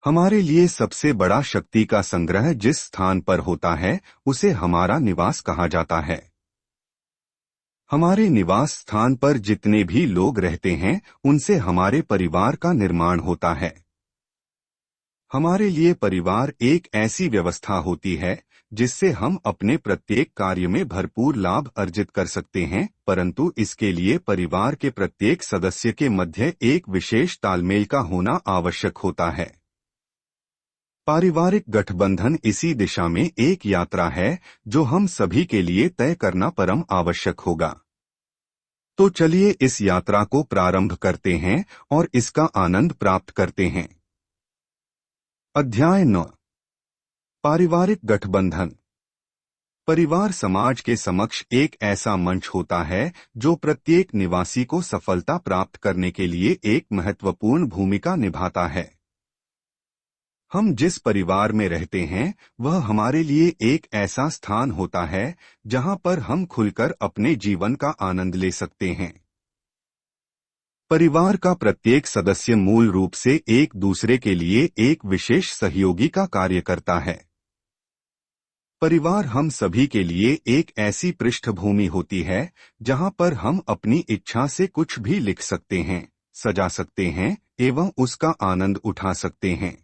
हमारे लिए सबसे बड़ा शक्ति का संग्रह जिस स्थान पर होता है उसे हमारा निवास कहा जाता है। हमारे निवास स्थान पर जितने भी लोग रहते हैं उनसे हमारे परिवार का निर्माण होता है। हमारे लिए परिवार एक ऐसी व्यवस्था होती है जिससे हम अपने प्रत्येक कार्य में भरपूर लाभ अर्जित कर सकते हैं, परंतु इसके लिए परिवार के प्रत्येक सदस्य के मध्य एक विशेष तालमेल का होना आवश्यक होता है। पारिवारिक गठबंधन इसी दिशा में एक यात्रा है जो हम सभी के लिए तय करना परम आवश्यक होगा। तो चलिए इस यात्रा को प्रारंभ करते हैं और इसका आनंद प्राप्त करते हैं। अध्याय 9। पारिवारिक गठबंधन। परिवार समाज के समक्ष एक ऐसा मंच होता है जो प्रत्येक निवासी को सफलता प्राप्त करने के लिए एक महत्वपूर्ण भूमिका निभाता है। हम जिस परिवार में रहते हैं वह हमारे लिए एक ऐसा स्थान होता है जहां पर हम खुलकर अपने जीवन का आनंद ले सकते हैं। परिवार का प्रत्येक सदस्य मूल रूप से एक दूसरे के लिए एक विशेष सहयोगी का कार्य करता है। परिवार हम सभी के लिए एक ऐसी पृष्ठभूमि होती है जहां पर हम अपनी इच्छा से कुछ भी लिख सकते हैं, सजा सकते हैं एवं उसका आनंद उठा सकते हैं।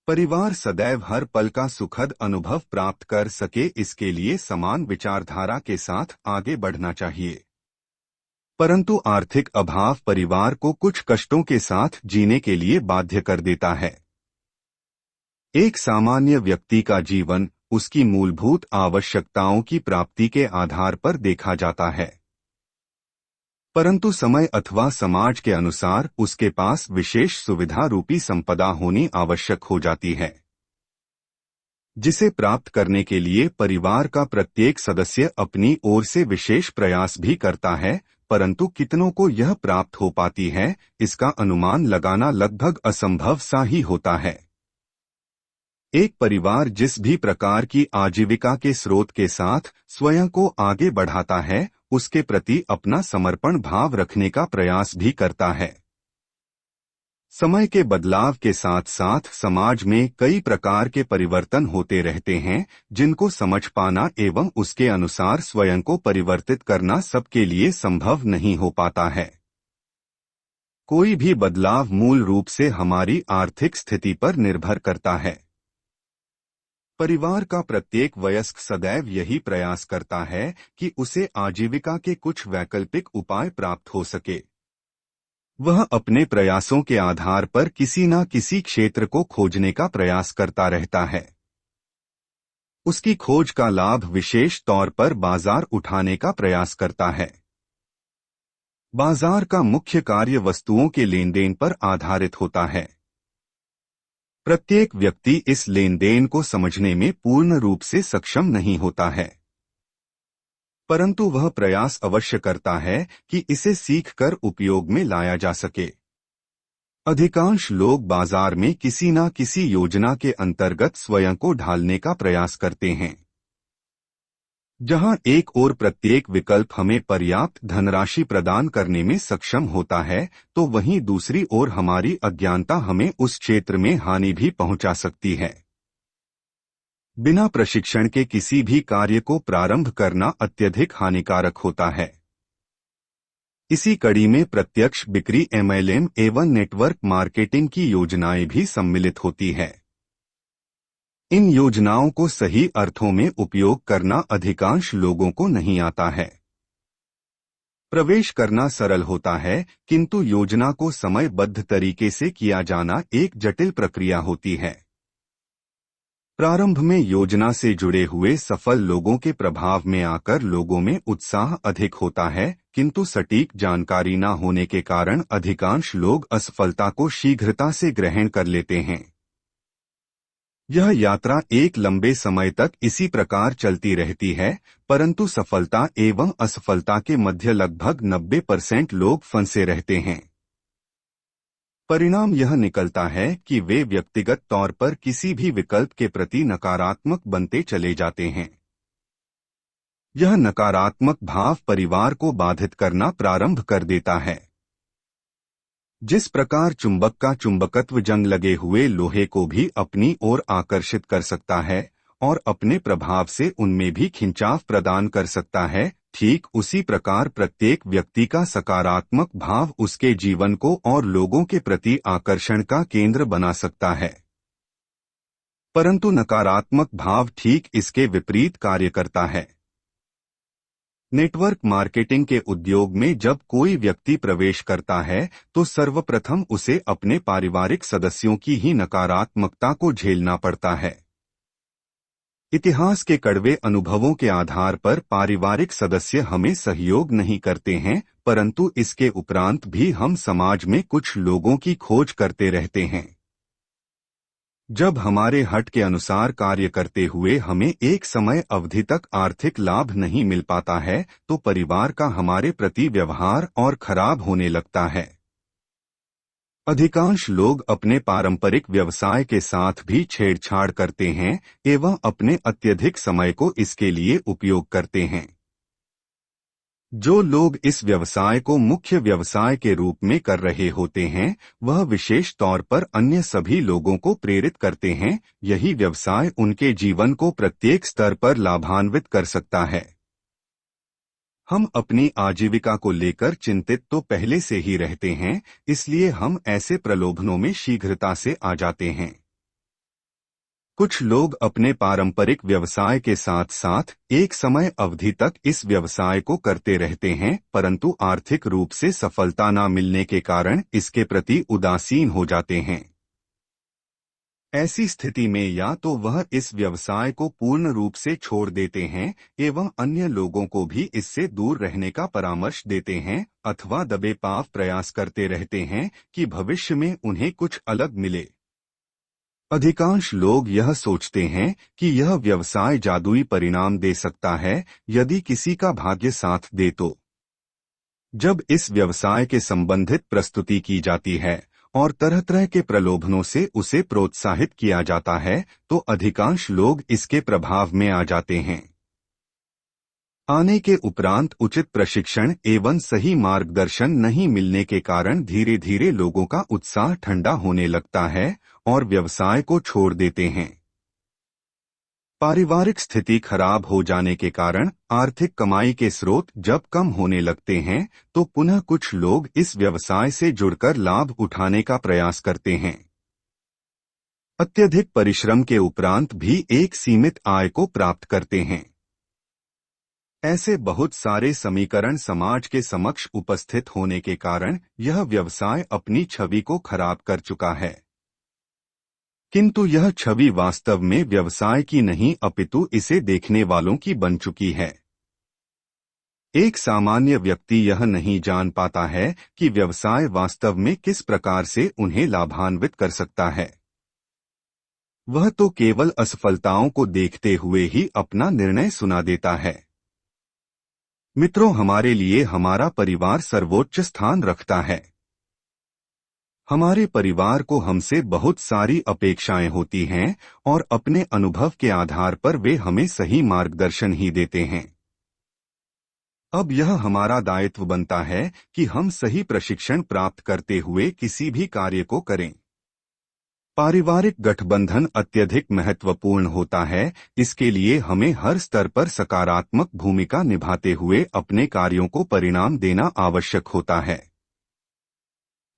परिवार सदैव हर पल का सुखद अनुभव प्राप्त कर सके इसके लिए समान विचारधारा के साथ आगे बढ़ना चाहिए। परंतु आर्थिक अभाव परिवार को कुछ कष्टों के साथ जीने के लिए बाध्य कर देता है। एक सामान्य व्यक्ति का जीवन उसकी मूलभूत आवश्यकताओं की प्राप्ति के आधार पर देखा जाता है, परंतु समय अथवा समाज के अनुसार उसके पास विशेष सुविधा रूपी संपदा होनी आवश्यक हो जाती है, जिसे प्राप्त करने के लिए परिवार का प्रत्येक सदस्य अपनी ओर से विशेष प्रयास भी करता है, परंतु कितनों को यह प्राप्त हो पाती है इसका अनुमान लगाना लगभग असंभव सा ही होता है। एक परिवार जिस भी प्रकार की आजीविका के स्रोत के साथ स्वयं को आगे बढ़ाता है उसके प्रति अपना समर्पण भाव रखने का प्रयास भी करता है। समय के बदलाव के साथ साथ समाज में कई प्रकार के परिवर्तन होते रहते हैं जिनको समझ पाना एवं उसके अनुसार स्वयं को परिवर्तित करना सबके लिए संभव नहीं हो पाता है। कोई भी बदलाव मूल रूप से हमारी आर्थिक स्थिति पर निर्भर करता है। परिवार का प्रत्येक वयस्क सदैव यही प्रयास करता है कि उसे आजीविका के कुछ वैकल्पिक उपाय प्राप्त हो सके। वह अपने प्रयासों के आधार पर किसी न किसी क्षेत्र को खोजने का प्रयास करता रहता है। उसकी खोज का लाभ विशेष तौर पर बाजार उठाने का प्रयास करता है। बाजार का मुख्य कार्य वस्तुओं के लेनदेन पर आधारित होता है। प्रत्येक व्यक्ति इस लेनदेन को समझने में पूर्ण रूप से सक्षम नहीं होता है, परंतु वह प्रयास अवश्य करता है कि इसे सीखकर उपयोग में लाया जा सके। अधिकांश लोग बाजार में किसी न किसी योजना के अंतर्गत स्वयं को ढालने का प्रयास करते हैं। जहां एक ओर प्रत्येक विकल्प हमें पर्याप्त धनराशि प्रदान करने में सक्षम होता है, तो वहीं दूसरी ओर हमारी अज्ञानता हमें उस क्षेत्र में हानि भी पहुंचा सकती है। बिना प्रशिक्षण के किसी भी कार्य को प्रारंभ करना अत्यधिक हानिकारक होता है। इसी कड़ी में प्रत्यक्ष बिक्री MLM एवं नेटवर्क मार्केटिंग की योजनाएं भी सम्मिलित होती है। इन योजनाओं को सही अर्थों में उपयोग करना अधिकांश लोगों को नहीं आता है। प्रवेश करना सरल होता है, किंतु योजना को समयबद्ध तरीके से किया जाना एक जटिल प्रक्रिया होती है। प्रारंभ में योजना से जुड़े हुए सफल लोगों के प्रभाव में आकर लोगों में उत्साह अधिक होता है, किंतु सटीक जानकारी न होने के कारण अधिकांश लोग असफलता को शीघ्रता से ग्रहण कर लेते हैं। यह यात्रा एक लंबे समय तक इसी प्रकार चलती रहती है, परंतु सफलता एवं असफलता के मध्य लगभग 90% लोग फंसे रहते हैं। परिणाम यह निकलता है कि वे व्यक्तिगत तौर पर किसी भी विकल्प के प्रति नकारात्मक बनते चले जाते हैं। यह नकारात्मक भाव परिवार को बाधित करना प्रारंभ कर देता है। जिस प्रकार चुंबक का चुंबकत्व जंग लगे हुए लोहे को भी अपनी ओर आकर्षित कर सकता है और अपने प्रभाव से उनमें भी खिंचाव प्रदान कर सकता है, ठीक उसी प्रकार प्रत्येक व्यक्ति का सकारात्मक भाव उसके जीवन को और लोगों के प्रति आकर्षण का केंद्र बना सकता है। परंतु नकारात्मक भाव ठीक इसके विपरीत कार्य करता है। नेटवर्क मार्केटिंग के उद्योग में जब कोई व्यक्ति प्रवेश करता है तो सर्वप्रथम उसे अपने पारिवारिक सदस्यों की ही नकारात्मकता को झेलना पड़ता है। इतिहास के कड़वे अनुभवों के आधार पर पारिवारिक सदस्य हमें सहयोग नहीं करते हैं, परंतु इसके उपरांत भी हम समाज में कुछ लोगों की खोज करते रहते हैं। जब हमारे हट के अनुसार कार्य करते हुए हमें एक समय अवधि तक आर्थिक लाभ नहीं मिल पाता है तो परिवार का हमारे प्रति व्यवहार और खराब होने लगता है। अधिकांश लोग अपने पारंपरिक व्यवसाय के साथ भी छेड़छाड़ करते हैं एवं अपने अत्यधिक समय को इसके लिए उपयोग करते हैं। जो लोग इस व्यवसाय को मुख्य व्यवसाय के रूप में कर रहे होते हैं वह विशेष तौर पर अन्य सभी लोगों को प्रेरित करते हैं। यही व्यवसाय उनके जीवन को प्रत्येक स्तर पर लाभान्वित कर सकता है। हम अपनी आजीविका को लेकर चिंतित तो पहले से ही रहते हैं, इसलिए हम ऐसे प्रलोभनों में शीघ्रता से आ जाते हैं। कुछ लोग अपने पारंपरिक व्यवसाय के साथ साथ एक समय अवधि तक इस व्यवसाय को करते रहते हैं, परंतु आर्थिक रूप से सफलता न मिलने के कारण इसके प्रति उदासीन हो जाते हैं। ऐसी स्थिति में या तो वह इस व्यवसाय को पूर्ण रूप से छोड़ देते हैं एवं अन्य लोगों को भी इससे दूर रहने का परामर्श देते हैं, अथवा दबे पाव प्रयास करते रहते हैं कि भविष्य में उन्हें कुछ अलग मिले। अधिकांश लोग यह सोचते हैं कि यह व्यवसाय जादुई परिणाम दे सकता है यदि किसी का भाग्य साथ दे तो। जब इस व्यवसाय के संबंधित प्रस्तुति की जाती है और तरह तरह के प्रलोभनों से उसे प्रोत्साहित किया जाता है तो अधिकांश लोग इसके प्रभाव में आ जाते हैं। आने के उपरांत उचित प्रशिक्षण एवं सही मार्गदर्शन नहीं मिलने के कारण धीरे धीरे लोगों का उत्साह ठंडा होने लगता है और व्यवसाय को छोड़ देते हैं। पारिवारिक स्थिति खराब हो जाने के कारण आर्थिक कमाई के स्रोत जब कम होने लगते हैं तो पुनः कुछ लोग इस व्यवसाय से जुड़कर लाभ उठाने का प्रयास करते हैं। अत्यधिक परिश्रम के उपरांत भी एक सीमित आय को प्राप्त करते हैं। ऐसे बहुत सारे समीकरण समाज के समक्ष उपस्थित होने के कारण यह व्यवसाय अपनी छवि को खराब कर चुका है। किंतु यह छवि वास्तव में व्यवसाय की नहीं अपितु इसे देखने वालों की बन चुकी है। एक सामान्य व्यक्ति यह नहीं जान पाता है कि व्यवसाय वास्तव में किस प्रकार से उन्हें लाभान्वित कर सकता है। वह तो केवल असफलताओं को देखते हुए ही अपना निर्णय सुना देता है। मित्रों, हमारे लिए हमारा परिवार सर्वोच्च स्थान रखता है। हमारे परिवार को हमसे बहुत सारी अपेक्षाएं होती हैं और अपने अनुभव के आधार पर वे हमें सही मार्गदर्शन ही देते हैं। अब यह हमारा दायित्व बनता है कि हम सही प्रशिक्षण प्राप्त करते हुए किसी भी कार्य को करें। पारिवारिक गठबंधन अत्यधिक महत्वपूर्ण होता है, इसके लिए हमें हर स्तर पर सकारात्मक भूमिका निभाते हुए अपने कार्यों को परिणाम देना आवश्यक होता है।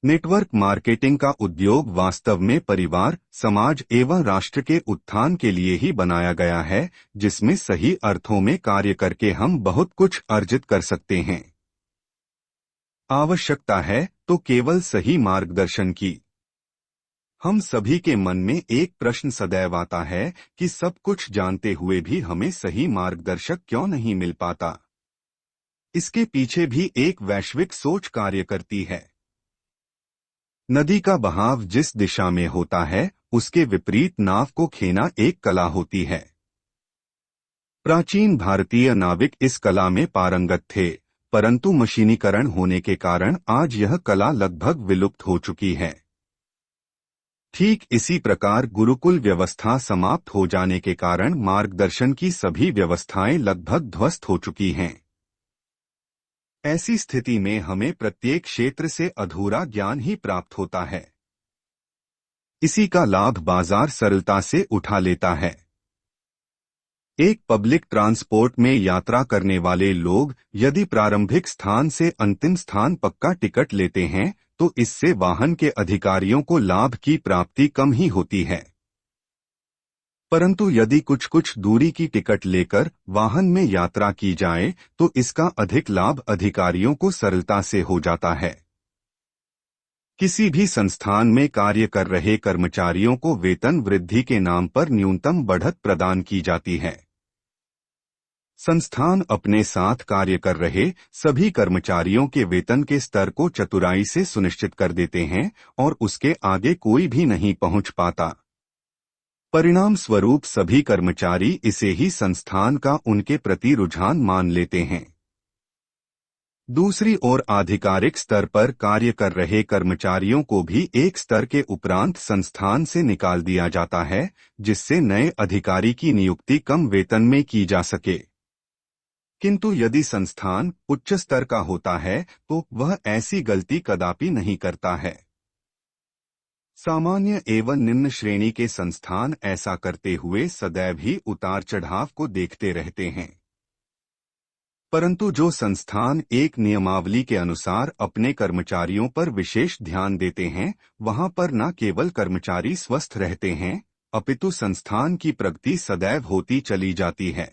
नेटवर्क मार्केटिंग का उद्योग वास्तव में परिवार, समाज एवं राष्ट्र के उत्थान के लिए ही बनाया गया है, जिसमें सही अर्थों में कार्य करके हम बहुत कुछ अर्जित कर सकते हैं। आवश्यकता है तो केवल सही मार्गदर्शन की। हम सभी के मन में एक प्रश्न सदैव आता है कि सब कुछ जानते हुए भी हमें सही मार्गदर्शक क्यों नहीं मिल पाता। इसके पीछे भी एक वैश्विक सोच कार्य करती है। नदी का बहाव जिस दिशा में होता है उसके विपरीत नाव को खेना एक कला होती है। प्राचीन भारतीय नाविक इस कला में पारंगत थे, परंतु मशीनीकरण होने के कारण आज यह कला लगभग विलुप्त हो चुकी है। ठीक इसी प्रकार गुरुकुल व्यवस्था समाप्त हो जाने के कारण मार्गदर्शन की सभी व्यवस्थाएं लगभग ध्वस्त हो चुकी हैं। ऐसी स्थिति में हमें प्रत्येक क्षेत्र से अधूरा ज्ञान ही प्राप्त होता है। इसी का लाभ बाजार सरलता से उठा लेता है। एक पब्लिक ट्रांसपोर्ट में यात्रा करने वाले लोग यदि प्रारंभिक स्थान से अंतिम स्थान पक्का टिकट लेते हैं तो इससे वाहन के अधिकारियों को लाभ की प्राप्ति कम ही होती है। परंतु यदि कुछ कुछ दूरी की टिकट लेकर वाहन में यात्रा की जाए तो इसका अधिक लाभ अधिकारियों को सरलता से हो जाता है। किसी भी संस्थान में कार्य कर रहे कर्मचारियों को वेतन वृद्धि के नाम पर न्यूनतम बढ़त प्रदान की जाती है। संस्थान अपने साथ कार्य कर रहे सभी कर्मचारियों के वेतन के स्तर को चतुराई से सुनिश्चित कर देते हैं और उसके आगे कोई भी नहीं पहुंच पाता। परिणाम स्वरूप सभी कर्मचारी इसे ही संस्थान का उनके प्रति रुझान मान लेते हैं। दूसरी ओर आधिकारिक स्तर पर कार्य कर रहे कर्मचारियों को भी एक स्तर के उपरांत संस्थान से निकाल दिया जाता है, जिससे नए अधिकारी की नियुक्ति कम वेतन में की जा सके। किंतु यदि संस्थान उच्च स्तर का होता है तो वह ऐसी गलती कदापि नहीं करता है। सामान्य एवं निम्न श्रेणी के संस्थान ऐसा करते हुए सदैव ही उतार चढ़ाव को देखते रहते हैं। परंतु जो संस्थान एक नियमावली के अनुसार अपने कर्मचारियों पर विशेष ध्यान देते हैं, वहां पर न केवल कर्मचारी स्वस्थ रहते हैं, अपितु संस्थान की प्रगति सदैव होती चली जाती है।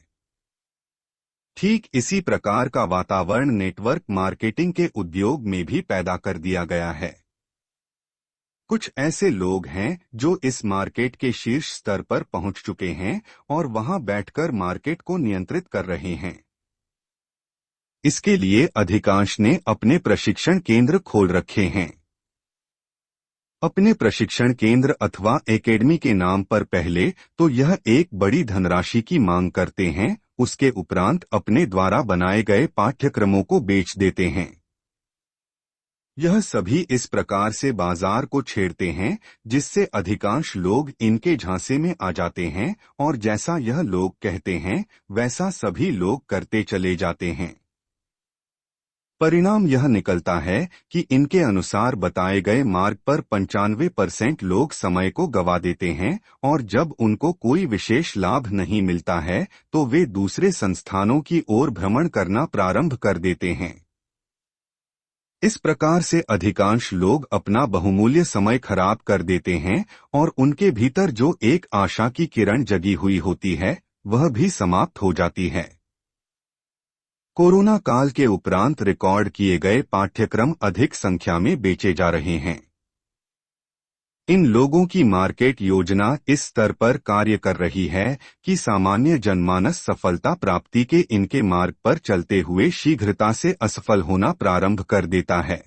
ठीक इसी प्रकार का वातावरण नेटवर्क मार्केटिंग के उद्योग में भी पैदा कर दिया गया है। कुछ ऐसे लोग हैं जो इस मार्केट के शीर्ष स्तर पर पहुंच चुके हैं और वहां बैठकर मार्केट को नियंत्रित कर रहे हैं। इसके लिए अधिकांश ने अपने प्रशिक्षण केंद्र खोल रखे हैं। अपने प्रशिक्षण केंद्र अथवा एकेडमी के नाम पर पहले तो यह एक बड़ी धनराशि की मांग करते हैं, उसके उपरांत अपने द्वारा बनाए गए पाठ्यक्रमों को बेच देते हैं। यह सभी इस प्रकार से बाजार को छेड़ते हैं जिससे अधिकांश लोग इनके झांसे में आ जाते हैं और जैसा यह लोग कहते हैं वैसा सभी लोग करते चले जाते हैं। परिणाम यह निकलता है कि इनके अनुसार बताए गए मार्ग पर 95% लोग समय को गवा देते हैं और जब उनको कोई विशेष लाभ नहीं मिलता है तो वे दूसरे संस्थानों की ओर भ्रमण करना प्रारंभ कर देते हैं। इस प्रकार से अधिकांश लोग अपना बहुमूल्य समय खराब कर देते हैं और उनके भीतर जो एक आशा की किरण जगी हुई होती है वह भी समाप्त हो जाती है। कोरोना काल के उपरांत रिकॉर्ड किए गए पाठ्यक्रम अधिक संख्या में बेचे जा रहे हैं। इन लोगों की मार्केट योजना इस स्तर पर कार्य कर रही है कि सामान्य जनमानस सफलता प्राप्ति के इनके मार्ग पर चलते हुए शीघ्रता से असफल होना प्रारंभ कर देता है।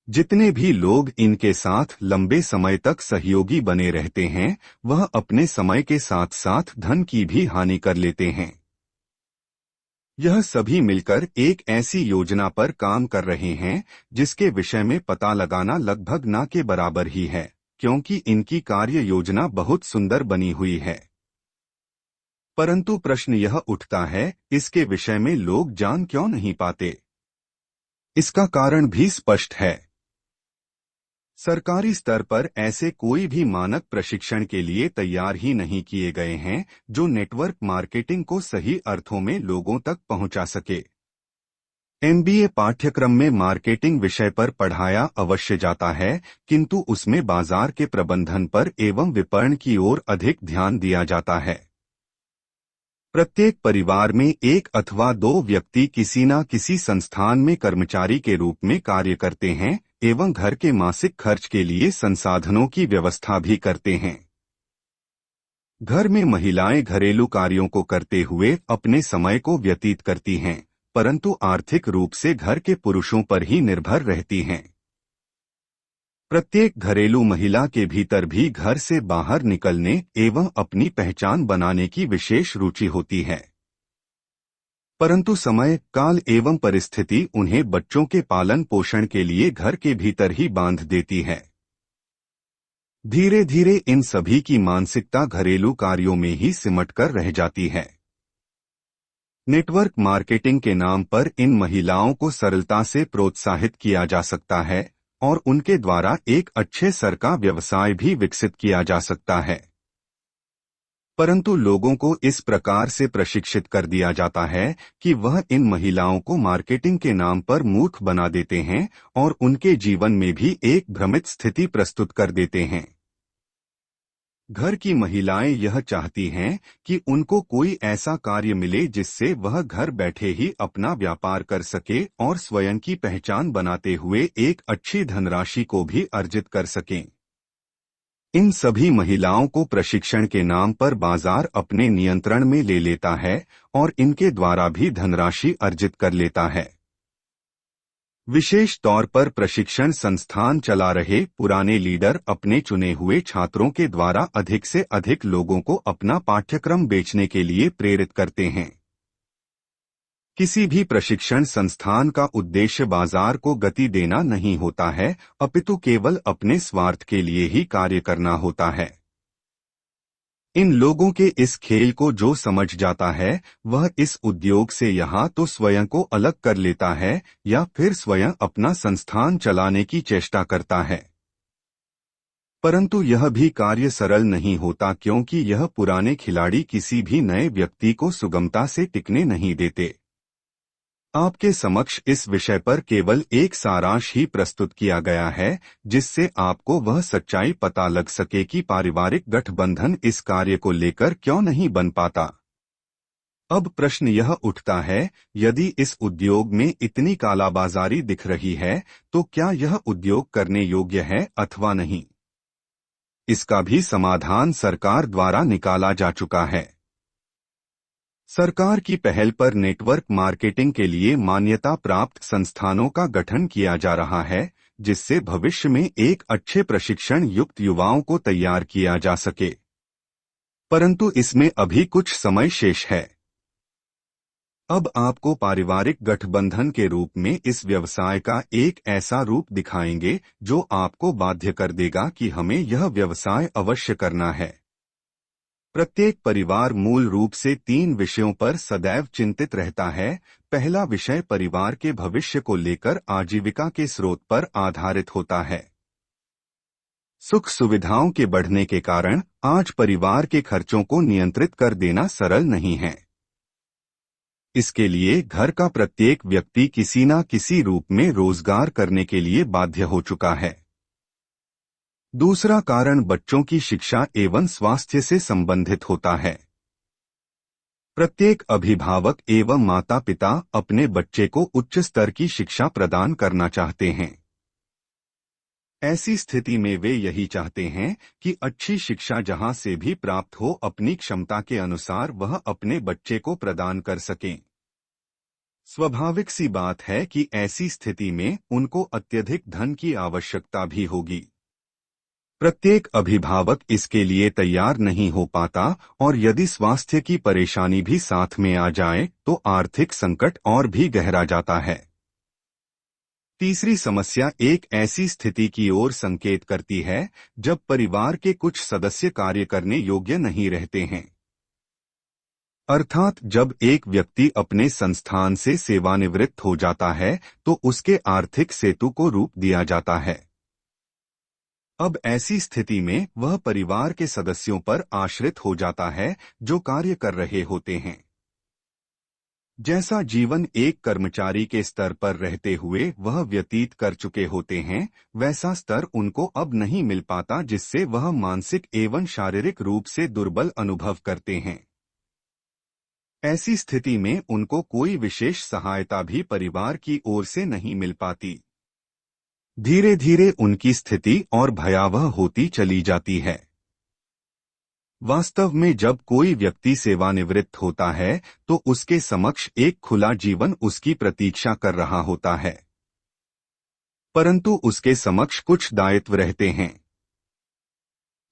जितने भी लोग इनके साथ लंबे समय तक सहयोगी बने रहते हैं वह अपने समय के साथ साथ धन की भी हानि कर लेते हैं। यह सभी मिलकर एक ऐसी योजना पर काम कर रहे हैं जिसके विषय में पता लगाना लगभग ना के बराबर ही है, क्योंकि इनकी कार्य योजना बहुत सुंदर बनी हुई है। परंतु प्रश्न यह उठता है, इसके विषय में लोग जान क्यों नहीं पाते? इसका कारण भी स्पष्ट है। सरकारी स्तर पर ऐसे कोई भी मानक प्रशिक्षण के लिए तैयार ही नहीं किए गए हैं जो नेटवर्क मार्केटिंग को सही अर्थों में लोगों तक पहुंचा सके। MBA पाठ्यक्रम में मार्केटिंग विषय पर पढ़ाया अवश्य जाता है, किंतु उसमें बाजार के प्रबंधन पर एवं विपणन की ओर अधिक ध्यान दिया जाता है। प्रत्येक परिवार में एक अथवा दो व्यक्ति किसी न किसी संस्थान में कर्मचारी के रूप में कार्य करते हैं एवं घर के मासिक खर्च के लिए संसाधनों की व्यवस्था भी करते हैं। घर में महिलाएं घरेलू कार्यों को करते हुए अपने समय को व्यतीत करती हैं, परंतु आर्थिक रूप से घर के पुरुषों पर ही निर्भर रहती हैं। प्रत्येक घरेलू महिला के भीतर भी घर से बाहर निकलने एवं अपनी पहचान बनाने की विशेष रुचि होती है, परंतु समय, काल एवं परिस्थिति उन्हें बच्चों के पालन पोषण के लिए घर के भीतर ही बांध देती है। धीरे धीरे इन सभी की मानसिकता घरेलू कार्यों में ही सिमट कर रह जाती है। नेटवर्क मार्केटिंग के नाम पर इन महिलाओं को सरलता से प्रोत्साहित किया जा सकता है और उनके द्वारा एक अच्छे स्तर का व्यवसाय भी विकसित किया जा सकता है। परंतु लोगों को इस प्रकार से प्रशिक्षित कर दिया जाता है कि वह इन महिलाओं को मार्केटिंग के नाम पर मूर्ख बना देते हैं और उनके जीवन में भी एक भ्रमित स्थिति प्रस्तुत कर देते हैं। घर की महिलाएं यह चाहती हैं कि उनको कोई ऐसा कार्य मिले जिससे वह घर बैठे ही अपना व्यापार कर सके और स्वयं की पहचान बनाते हुए एक अच्छी धनराशि को भी अर्जित कर सकें। इन सभी महिलाओं को प्रशिक्षण के नाम पर बाजार अपने नियंत्रण में ले लेता है और इनके द्वारा भी धनराशि अर्जित कर लेता है। विशेष तौर पर प्रशिक्षण संस्थान चला रहे पुराने लीडर अपने चुने हुए छात्रों के द्वारा अधिक से अधिक लोगों को अपना पाठ्यक्रम बेचने के लिए प्रेरित करते हैं। किसी भी प्रशिक्षण संस्थान का उद्देश्य बाजार को गति देना नहीं होता है, अपितु केवल अपने स्वार्थ के लिए ही कार्य करना होता है। इन लोगों के इस खेल को जो समझ जाता है वह इस उद्योग से यहाँ तो स्वयं को अलग कर लेता है या फिर स्वयं अपना संस्थान चलाने की चेष्टा करता है। परंतु यह भी कार्य सरल नहीं होता, क्योंकि यह पुराने खिलाड़ी किसी भी नए व्यक्ति को सुगमता से टिकने नहीं देते। आपके समक्ष इस विषय पर केवल एक सारांश ही प्रस्तुत किया गया है जिससे आपको वह सच्चाई पता लग सके कि पारिवारिक गठबंधन इस कार्य को लेकर क्यों नहीं बन पाता। अब प्रश्न यह उठता है, यदि इस उद्योग में इतनी कालाबाजारी दिख रही है तो क्या यह उद्योग करने योग्य है अथवा नहीं? इसका भी समाधान सरकार द्वारा निकाला जा चुका है। सरकार की पहल पर नेटवर्क मार्केटिंग के लिए मान्यता प्राप्त संस्थानों का गठन किया जा रहा है, जिससे भविष्य में एक अच्छे प्रशिक्षण युक्त युवाओं को तैयार किया जा सके। परंतु इसमें अभी कुछ समय शेष है। अब आपको पारिवारिक गठबंधन के रूप में इस व्यवसाय का एक ऐसा रूप दिखाएंगे जो आपको बाध्य कर देगा कि हमें यह व्यवसाय अवश्य करना है। प्रत्येक परिवार मूल रूप से 3 विषयों पर सदैव चिंतित रहता है। पहला विषय परिवार के भविष्य को लेकर आजीविका के स्रोत पर आधारित होता है। सुख सुविधाओं के बढ़ने के कारण आज परिवार के खर्चों को नियंत्रित कर देना सरल नहीं है। इसके लिए घर का प्रत्येक व्यक्ति किसी न किसी रूप में रोजगार करने के लिए बाध्य हो चुका है। दूसरा कारण बच्चों की शिक्षा एवं स्वास्थ्य से संबंधित होता है। प्रत्येक अभिभावक एवं माता पिता अपने बच्चे को उच्च स्तर की शिक्षा प्रदान करना चाहते हैं। ऐसी स्थिति में वे यही चाहते हैं कि अच्छी शिक्षा जहां से भी प्राप्त हो अपनी क्षमता के अनुसार वह अपने बच्चे को प्रदान कर सकें। स्वाभाविक सी बात है कि ऐसी स्थिति में उनको अत्यधिक धन की आवश्यकता भी होगी। प्रत्येक अभिभावक इसके लिए तैयार नहीं हो पाता और यदि स्वास्थ्य की परेशानी भी साथ में आ जाए तो आर्थिक संकट और भी गहरा जाता है। तीसरी समस्या एक ऐसी स्थिति की ओर संकेत करती है जब परिवार के कुछ सदस्य कार्य करने योग्य नहीं रहते हैं। अर्थात जब एक व्यक्ति अपने संस्थान से सेवानिवृत्त हो जाता है तो उसके आर्थिक सेतु को रूप दिया जाता है। अब ऐसी स्थिति में वह परिवार के सदस्यों पर आश्रित हो जाता है जो कार्य कर रहे होते हैं। जैसा जीवन एक कर्मचारी के स्तर पर रहते हुए वह व्यतीत कर चुके होते हैं, वैसा स्तर उनको अब नहीं मिल पाता जिससे वह मानसिक एवं शारीरिक रूप से दुर्बल अनुभव करते हैं। ऐसी स्थिति में उनको कोई विशेष सहायता भी परिवार की ओर से नहीं मिल पाती। धीरे धीरे उनकी स्थिति और भयावह होती चली जाती है। वास्तव में जब कोई व्यक्ति सेवानिवृत्त होता है तो उसके समक्ष एक खुला जीवन उसकी प्रतीक्षा कर रहा होता है, परंतु उसके समक्ष कुछ दायित्व रहते हैं।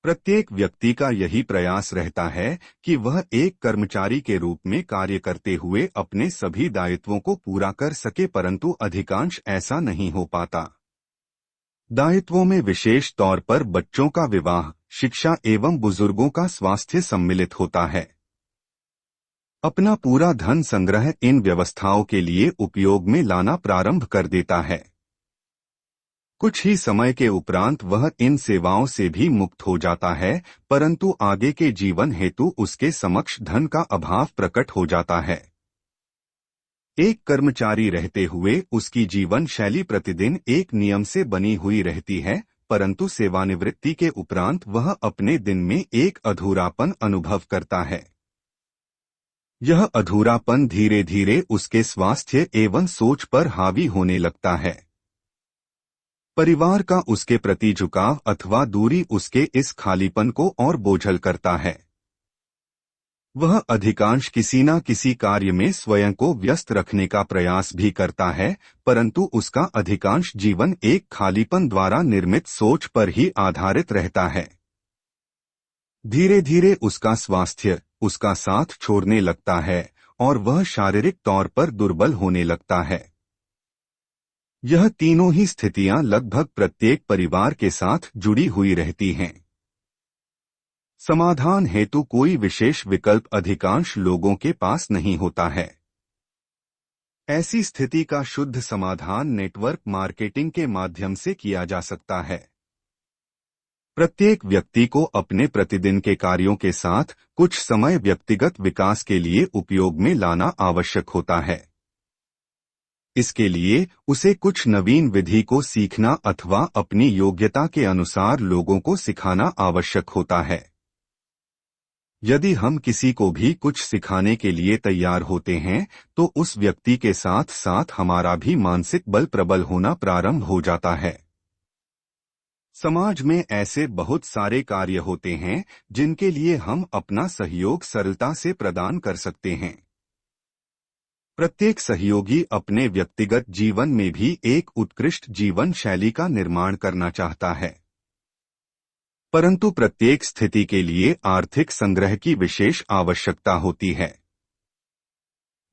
प्रत्येक व्यक्ति का यही प्रयास रहता है कि वह एक कर्मचारी के रूप में कार्य करते हुए अपने सभी दायित्वों को पूरा कर सके, परंतु अधिकांश ऐसा नहीं हो पाता। दायित्वों में विशेष तौर पर बच्चों का विवाह, शिक्षा एवं बुजुर्गों का स्वास्थ्य सम्मिलित होता है। अपना पूरा धन संग्रह इन व्यवस्थाओं के लिए उपयोग में लाना प्रारंभ कर देता है। कुछ ही समय के उपरांत वह इन सेवाओं से भी मुक्त हो जाता है, परंतु आगे के जीवन हेतु उसके समक्ष धन का अभाव प्रकट हो जाता है। एक कर्मचारी रहते हुए उसकी जीवन शैली प्रतिदिन एक नियम से बनी हुई रहती है, परंतु सेवानिवृत्ति के उपरांत वह अपने दिन में एक अधूरापन अनुभव करता है। यह अधूरापन धीरे धीरे उसके स्वास्थ्य एवं सोच पर हावी होने लगता है। परिवार का उसके प्रति झुकाव अथवा दूरी उसके इस खालीपन को और बोझल करता है। वह अधिकांश किसी न किसी कार्य में स्वयं को व्यस्त रखने का प्रयास भी करता है, परंतु उसका अधिकांश जीवन एक खालीपन द्वारा निर्मित सोच पर ही आधारित रहता है। धीरे धीरे उसका स्वास्थ्य उसका साथ छोड़ने लगता है और वह शारीरिक तौर पर दुर्बल होने लगता है। यह तीनों ही स्थितियां लगभग प्रत्येक परिवार के साथ जुड़ी हुई रहती हैं। समाधान हेतु कोई विशेष विकल्प अधिकांश लोगों के पास नहीं होता है। ऐसी स्थिति का शुद्ध समाधान नेटवर्क मार्केटिंग के माध्यम से किया जा सकता है। प्रत्येक व्यक्ति को अपने प्रतिदिन के कार्यों के साथ कुछ समय व्यक्तिगत विकास के लिए उपयोग में लाना आवश्यक होता है। इसके लिए उसे कुछ नवीन विधि को सीखना अथवा अपनी योग्यता के अनुसार लोगों को सिखाना आवश्यक होता है। यदि हम किसी को भी कुछ सिखाने के लिए तैयार होते हैं, तो उस व्यक्ति के साथ साथ हमारा भी मानसिक बल प्रबल होना प्रारंभ हो जाता है। समाज में ऐसे बहुत सारे कार्य होते हैं जिनके लिए हम अपना सहयोग सरलता से प्रदान कर सकते हैं। प्रत्येक सहयोगी अपने व्यक्तिगत जीवन में भी एक उत्कृष्ट जीवन शैली का निर्माण करना चाहता है, परंतु प्रत्येक स्थिति के लिए आर्थिक संग्रह की विशेष आवश्यकता होती है।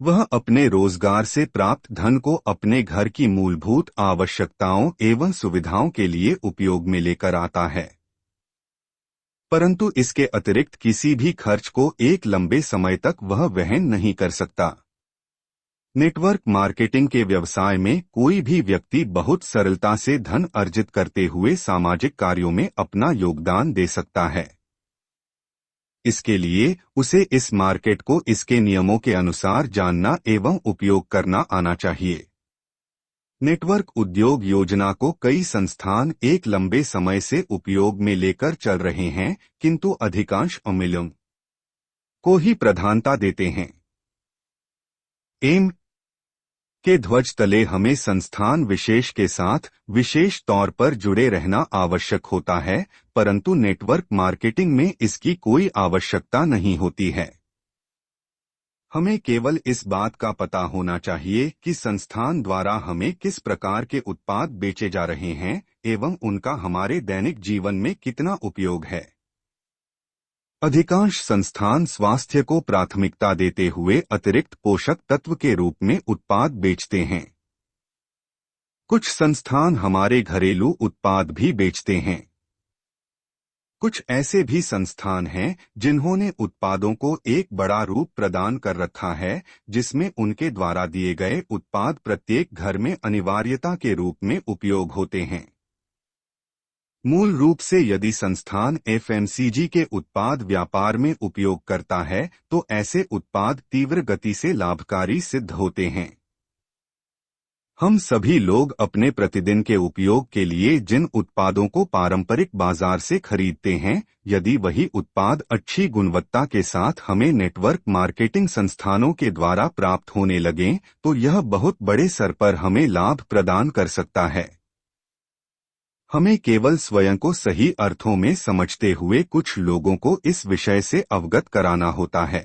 वह अपने रोजगार से प्राप्त धन को अपने घर की मूलभूत आवश्यकताओं एवं सुविधाओं के लिए उपयोग में लेकर आता है, परंतु इसके अतिरिक्त किसी भी खर्च को एक लंबे समय तक वह वहन नहीं कर सकता। नेटवर्क मार्केटिंग के व्यवसाय में कोई भी व्यक्ति बहुत सरलता से धन अर्जित करते हुए सामाजिक कार्यों में अपना योगदान दे सकता है। इसके लिए उसे इस मार्केट को इसके नियमों के अनुसार जानना एवं उपयोग करना आना चाहिए। नेटवर्क उद्योग योजना को कई संस्थान एक लंबे समय से उपयोग में लेकर चल रहे हैं, किंतु अधिकांश अमूल्यों को ही प्रधानता देते हैं। एम के ध्वज तले हमें संस्थान विशेष के साथ विशेष तौर पर जुड़े रहना आवश्यक होता है, परंतु नेटवर्क मार्केटिंग में इसकी कोई आवश्यकता नहीं होती है। हमें केवल इस बात का पता होना चाहिए कि संस्थान द्वारा हमें किस प्रकार के उत्पाद बेचे जा रहे हैं एवं उनका हमारे दैनिक जीवन में कितना उपयोग है। अधिकांश संस्थान स्वास्थ्य को प्राथमिकता देते हुए अतिरिक्त पोषक तत्व के रूप में उत्पाद बेचते हैं। कुछ संस्थान हमारे घरेलू उत्पाद भी बेचते हैं। कुछ ऐसे भी संस्थान हैं जिन्होंने उत्पादों को एक बड़ा रूप प्रदान कर रखा है, जिसमें उनके द्वारा दिए गए उत्पाद प्रत्येक घर में अनिवार्यता के रूप में उपयोग होते हैं। मूल रूप से यदि संस्थान एफएमसीजी के उत्पाद व्यापार में उपयोग करता है, तो ऐसे उत्पाद तीव्र गति से लाभकारी सिद्ध होते हैं। हम सभी लोग अपने प्रतिदिन के उपयोग के लिए जिन उत्पादों को पारंपरिक बाजार से खरीदते हैं, यदि वही उत्पाद अच्छी गुणवत्ता के साथ हमें नेटवर्क मार्केटिंग संस्थानों के द्वारा प्राप्त होने लगें, तो यह बहुत बड़े स्तर पर हमें लाभ प्रदान कर सकता है। हमें केवल स्वयं को सही अर्थों में समझते हुए कुछ लोगों को इस विषय से अवगत कराना होता है,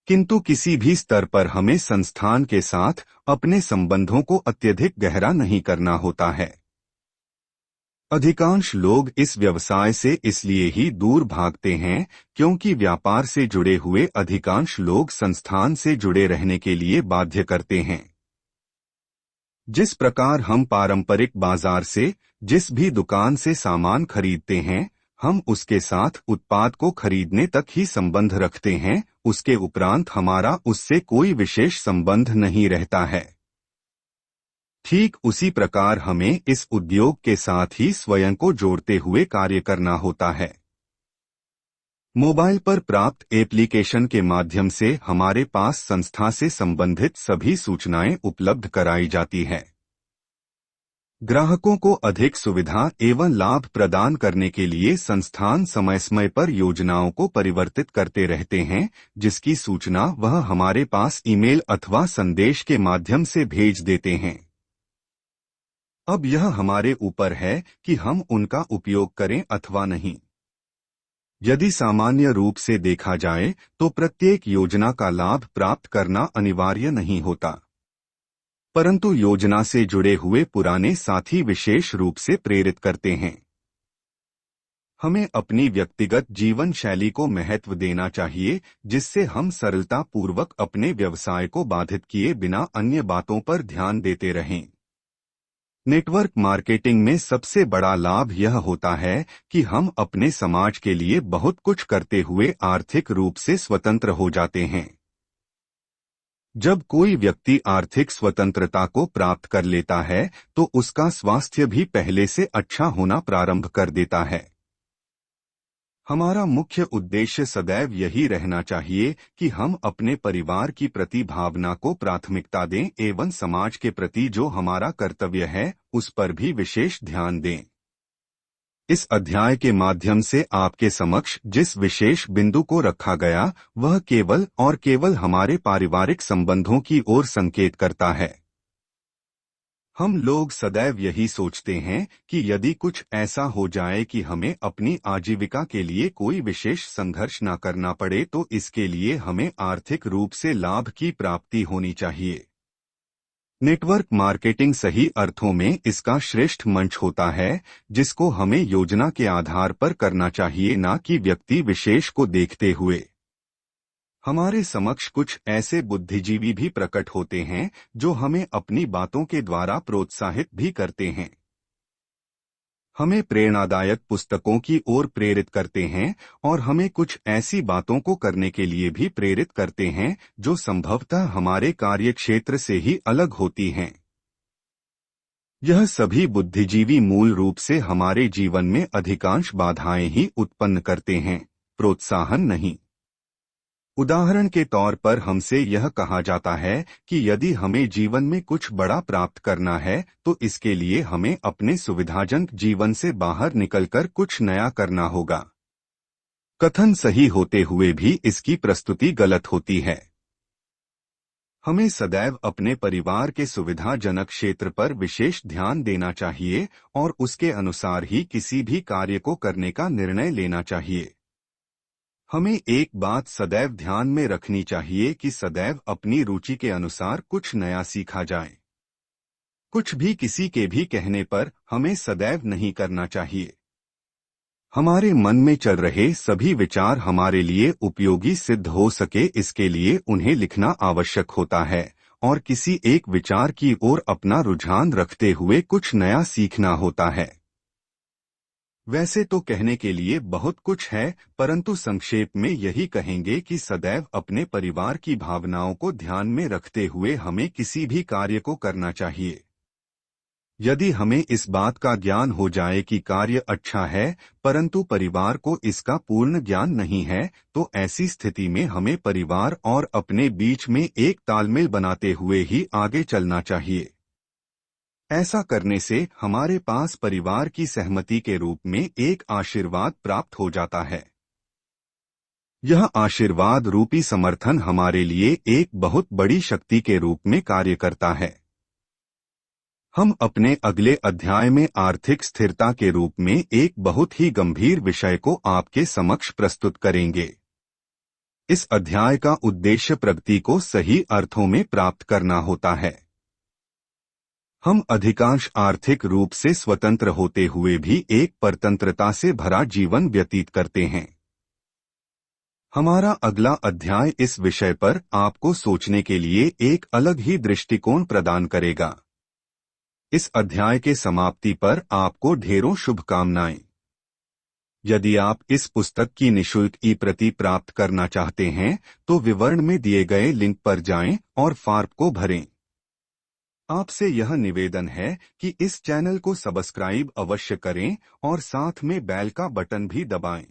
किंतु किसी भी स्तर पर हमें संस्थान के साथ अपने संबंधों को अत्यधिक गहरा नहीं करना होता है। अधिकांश लोग इस व्यवसाय से इसलिए ही दूर भागते हैं क्योंकि व्यापार से जुड़े हुए अधिकांश लोग संस्थान से जुड़े रहने के लिए बाध्य करते हैं। जिस प्रकार हम पारंपरिक बाजार से जिस भी दुकान से सामान खरीदते हैं, हम उसके साथ उत्पाद को खरीदने तक ही संबंध रखते हैं, उसके उपरांत हमारा उससे कोई विशेष संबंध नहीं रहता है। ठीक उसी प्रकार हमें इस उद्योग के साथ ही स्वयं को जोड़ते हुए कार्य करना होता है। मोबाइल पर प्राप्त एप्लीकेशन के माध्यम से हमारे पास संस्था से संबंधित सभी सूचनाएं उपलब्ध कराई जाती है। ग्राहकों को अधिक सुविधा एवं लाभ प्रदान करने के लिए संस्थान समय समय पर योजनाओं को परिवर्तित करते रहते हैं, जिसकी सूचना वह हमारे पास ईमेल अथवा संदेश के माध्यम से भेज देते हैं। अब यह हमारे ऊपर है कि हम उनका उपयोग करें अथवा नहीं। यदि सामान्य रूप से देखा जाए तो प्रत्येक योजना का लाभ प्राप्त करना अनिवार्य नहीं होता, परंतु योजना से जुड़े हुए पुराने साथी विशेष रूप से प्रेरित करते हैं। हमें अपनी व्यक्तिगत जीवन शैली को महत्व देना चाहिए, जिससे हम सरलता पूर्वक अपने व्यवसाय को बाधित किए बिना अन्य बातों पर ध्यान देते रहें। नेटवर्क मार्केटिंग में सबसे बड़ा लाभ यह होता है कि हम अपने समाज के लिए बहुत कुछ करते हुए आर्थिक रूप से स्वतंत्र हो जाते हैं। जब कोई व्यक्ति आर्थिक स्वतंत्रता को प्राप्त कर लेता है तो उसका स्वास्थ्य भी पहले से अच्छा होना प्रारंभ कर देता है। हमारा मुख्य उद्देश्य सदैव यही रहना चाहिए कि हम अपने परिवार की प्रति भावना को प्राथमिकता दें एवं समाज के प्रति जो हमारा कर्तव्य है उस पर भी विशेष ध्यान दें। इस अध्याय के माध्यम से आपके समक्ष जिस विशेष बिंदु को रखा गया वह केवल और केवल हमारे पारिवारिक संबंधों की ओर संकेत करता है। हम लोग सदैव यही सोचते हैं कि यदि कुछ ऐसा हो जाए कि हमें अपनी आजीविका के लिए कोई विशेष संघर्ष न करना पड़े तो इसके लिए हमें आर्थिक रूप से लाभ की प्राप्ति होनी चाहिए। नेटवर्क मार्केटिंग सही अर्थों में इसका श्रेष्ठ मंच होता है, जिसको हमें योजना के आधार पर करना चाहिए, न कि व्यक्ति विशेष को देखते हुए। हमारे समक्ष कुछ ऐसे बुद्धिजीवी भी प्रकट होते हैं जो हमें अपनी बातों के द्वारा प्रोत्साहित भी करते हैं, हमें प्रेरणादायक पुस्तकों की ओर प्रेरित करते हैं और हमें कुछ ऐसी बातों को करने के लिए भी प्रेरित करते हैं जो संभवतः हमारे कार्यक्षेत्र से ही अलग होती हैं। यह सभी बुद्धिजीवी मूल रूप से हमारे जीवन में अधिकांश बाधाएं ही उत्पन्न करते हैं, प्रोत्साहन नहीं। उदाहरण के तौर पर हमसे यह कहा जाता है कि यदि हमें जीवन में कुछ बड़ा प्राप्त करना है तो इसके लिए हमें अपने सुविधाजनक जीवन से बाहर निकलकर कुछ नया करना होगा। कथन सही होते हुए भी इसकी प्रस्तुति गलत होती है। हमें सदैव अपने परिवार के सुविधाजनक क्षेत्र पर विशेष ध्यान देना चाहिए और उसके अनुसार ही किसी भी कार्य को करने का निर्णय लेना चाहिए। हमें एक बात सदैव ध्यान में रखनी चाहिए कि सदैव अपनी रुचि के अनुसार कुछ नया सीखा जाए। कुछ भी किसी के भी कहने पर हमें सदैव नहीं करना चाहिए। हमारे मन में चल रहे सभी विचार हमारे लिए उपयोगी सिद्ध हो सके इसके लिए उन्हें लिखना आवश्यक होता है और किसी एक विचार की ओर अपना रुझान रखते हुए कुछ नया सीखना होता है। वैसे तो कहने के लिए बहुत कुछ है, परंतु संक्षेप में यही कहेंगे कि सदैव अपने परिवार की भावनाओं को ध्यान में रखते हुए हमें किसी भी कार्य को करना चाहिए। यदि हमें इस बात का ज्ञान हो जाए कि कार्य अच्छा है परंतु परिवार को इसका पूर्ण ज्ञान नहीं है तो ऐसी स्थिति में हमें परिवार और अपने बीच में एक तालमेल बनाते हुए ही आगे चलना चाहिए। ऐसा करने से हमारे पास परिवार की सहमति के रूप में एक आशीर्वाद प्राप्त हो जाता है। यह आशीर्वाद रूपी समर्थन हमारे लिए एक बहुत बड़ी शक्ति के रूप में कार्य करता है। हम अपने अगले अध्याय में आर्थिक स्थिरता के रूप में एक बहुत ही गंभीर विषय को आपके समक्ष प्रस्तुत करेंगे। इस अध्याय का उद्देश्य प्रगति को सही अर्थों में प्राप्त करना होता है। हम अधिकांश आर्थिक रूप से स्वतंत्र होते हुए भी एक परतंत्रता से भरा जीवन व्यतीत करते हैं। हमारा अगला अध्याय इस विषय पर आपको सोचने के लिए एक अलग ही दृष्टिकोण प्रदान करेगा। इस अध्याय के समाप्ति पर आपको ढेरों शुभकामनाएं। यदि आप इस पुस्तक की निशुल्क ई प्रति प्राप्त करना चाहते हैं तो विवरण में दिए गए लिंक पर जाएं और फॉर्म को भरें। आपसे यह निवेदन है कि इस चैनल को सब्सक्राइब अवश्य करें और साथ में बेल का बटन भी दबाएं।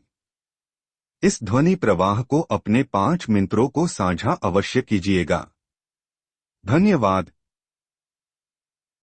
इस ध्वनि प्रवाह को अपने 5 मित्रों को साझा अवश्य कीजिएगा। धन्यवाद।